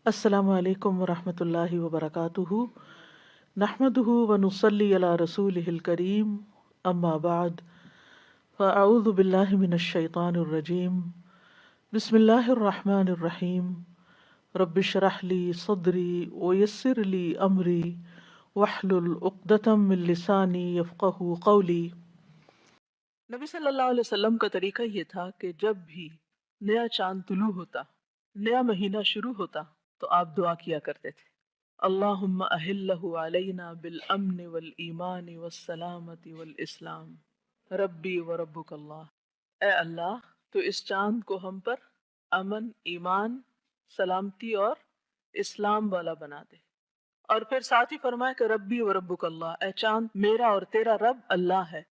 السلام علیکم ورحمۃ اللہ وبرکاتہ، نحمدہ ونصلی علی رسولہ الکریم، اما بعد فاعوذ باللہ من الشیطان الرجیم، بسم اللہ الرحمن الرحیم، رب اشرح لی صدری ویسر لی امری واحلل عقدۃ من لسانی یفقہوا قولی۔ نبی صلی اللہ علیہ وسلم کا طریقہ یہ تھا کہ جب بھی نیا چاند طلوع ہوتا، نیا مہینہ شروع ہوتا، تو آپ دعا کیا کرتے تھے، اللہم اہلہ علینا بالامن والایمان والسلامت والاسلام ربی وربک اللہ۔ اے اللہ، تو اس چاند کو ہم پر امن، ایمان، سلامتی اور اسلام والا بنا دے۔ اور پھر ساتھ ہی فرمایا کہ ربی وربک اللہ، اے چاند میرا اور تیرا رب اللہ ہے۔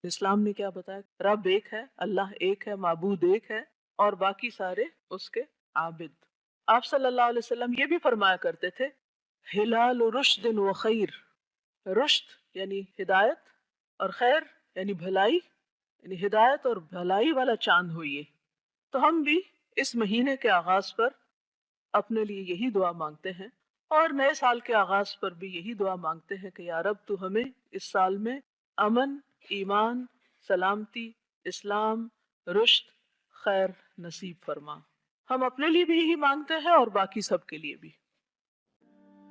اسلام نے کیا بتایا؟ رب ایک ہے، اللہ ایک ہے، معبود ایک ہے، اور باقی سارے اس کے عابد۔ آپ صلی اللہ علیہ وسلم یہ بھی فرمایا کرتے تھے، ہلال رشد و خیر، رشد یعنی ہدایت اور خیر یعنی بھلائی، یعنی ہدایت اور بھلائی والا چاند ہوئیے۔ تو ہم بھی اس مہینے کے آغاز پر اپنے لیے یہی دعا مانگتے ہیں، اور نئے سال کے آغاز پر بھی یہی دعا مانگتے ہیں کہ یا رب، تو ہمیں اس سال میں امن، ایمان، سلامتی، اسلام، رشد، خیر نصیب فرما۔ ہم اپنے لیے بھی یہی مانگتے ہیں اور باقی سب کے لیے بھی۔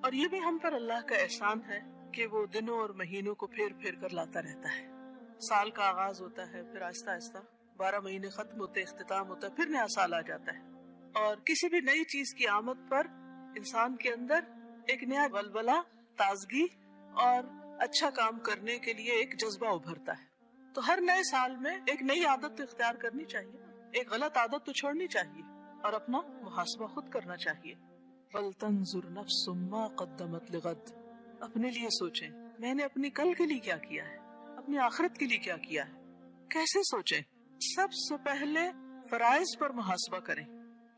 اور یہ بھی ہم پر اللہ کا احسان ہے کہ وہ دنوں اور مہینوں کو پھیر پھیر کر لاتا رہتا ہے۔ سال کا آغاز ہوتا ہے، پھر آہستہ آہستہ 12 مہینے ختم ہوتے، اختتام ہوتا ہے، پھر نیا سال آ جاتا ہے۔ اور کسی بھی نئی چیز کی آمد پر انسان کے اندر ایک نیا ولولہ، تازگی اور اچھا کام کرنے کے لیے ایک جذبہ ابھرتا ہے۔ تو ہر نئے سال میں ایک نئی عادت تو اختیار کرنی چاہیے، ایک غلط عادت تو چھوڑنی چاہیے، اور اپنا محاسبہ خود کرنا چاہیے۔ وَلْتَنْظُرْ نَفْسٌ مَا قَدَّمَتْ لِغَدٍ، اپنے لیے سوچیں، میں نے اپنی کل کے لیے کیا کیا ہے، اپنی آخرت کے لیے کیا کیا ہے۔ کیسے سوچیں؟ سب سے پہلے فرائض پر محاسبہ کریں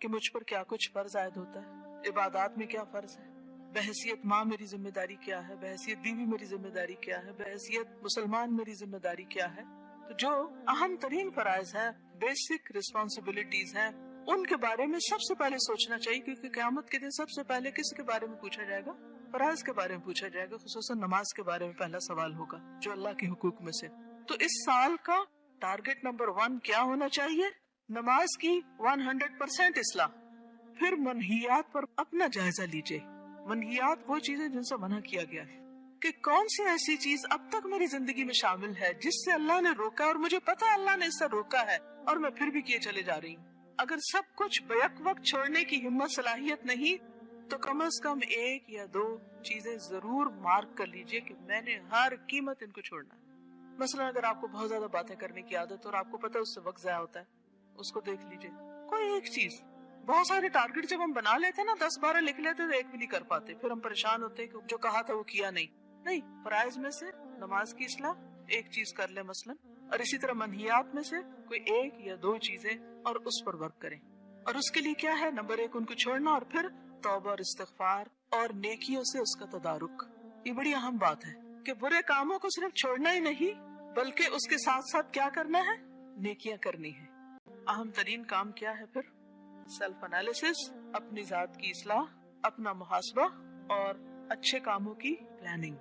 کہ مجھ پر کیا کچھ فرض عائد ہوتا ہے، عبادات میں کیا فرض ہے، بحیثیت ماں میری ذمہ داری کیا ہے، بحیثیت بیوی میری ذمہ داری کیا ہے، بحیثیت مسلمان میری ذمہ داری کیا ہے۔ تو جو اہم ترین فرائض ہیں، بیسک رسپانسبلٹیز ہیں، ان کے بارے میں سب سے پہلے سوچنا چاہیے، کیونکہ قیامت کے دن سب سے پہلے کس کے بارے میں پوچھا جائے گا؟ فرائض کے بارے میں پوچھا جائے گا، خصوصاً نماز کے بارے میں پہلا سوال ہوگا، جو اللہ کے حقوق میں سے۔ تو اس سال کا ٹارگٹ نمبر 1 کیا ہونا چاہیے؟ نماز کی 100% اصلاح۔ پھر منہیات پر اپنا جائزہ لیجئے۔ منہیات وہ چیزیں جن سے منع کیا گیا ہے، کہ کون سی ایسی چیز اب تک میری زندگی میں شامل ہے جس سے اللہ نے روکا، اور مجھے پتا ہے اللہ نے اس سے روکا ہے، اور میں پھر بھی کیے چلے جا رہی ہوں۔ اگر سب کچھ بیک وقت چھوڑنے کی ہمت، صلاحیت نہیں، تو کم از کم 1 یا 2 چیزیں ضرور مارک کر لیجئے کہ میں نے ہر قیمت ان کو چھوڑنا ہے۔ مثلا اگر آپ کو بہت زیادہ باتیں کرنے کی عادت اور آپ کو پتا اس سے وقت ضائع ہوتا ہے، اس کو دیکھ لیجئے۔ کوئی ایک چیز، بہت سارے ٹارگٹ جب ہم بنا لیتے نا، 10-12 لکھ لیتے تو ایک بھی نہیں کر پاتے، پھر ہم پریشان ہوتے کہ جو کہا تھا وہ کیا نہیں۔ فرائض میں سے نماز کی اصلاح ایک چیز کر لیں مثلا، اور اسی طرح منہیات میں سے کوئی 1 یا 2 چیزیں، اور اس پر ورک کریں۔ اور اس کے لیے کیا ہے؟ نمبر 1 ان کو چھوڑنا، اور پھر توبہ اور استغفار اور نیکیوں سے اس کا تدارک۔ یہ بڑی اہم بات ہے کہ برے کاموں کو صرف چھوڑنا ہی نہیں، بلکہ اس کے ساتھ ساتھ کیا کرنا ہے؟ نیکیاں کرنی ہے۔ اہم ترین کام کیا ہے پھر؟ سیلف انالیسس، اپنی ذات کی اصلاح، اپنا محاسبہ، اور اچھے کاموں کی پلاننگ۔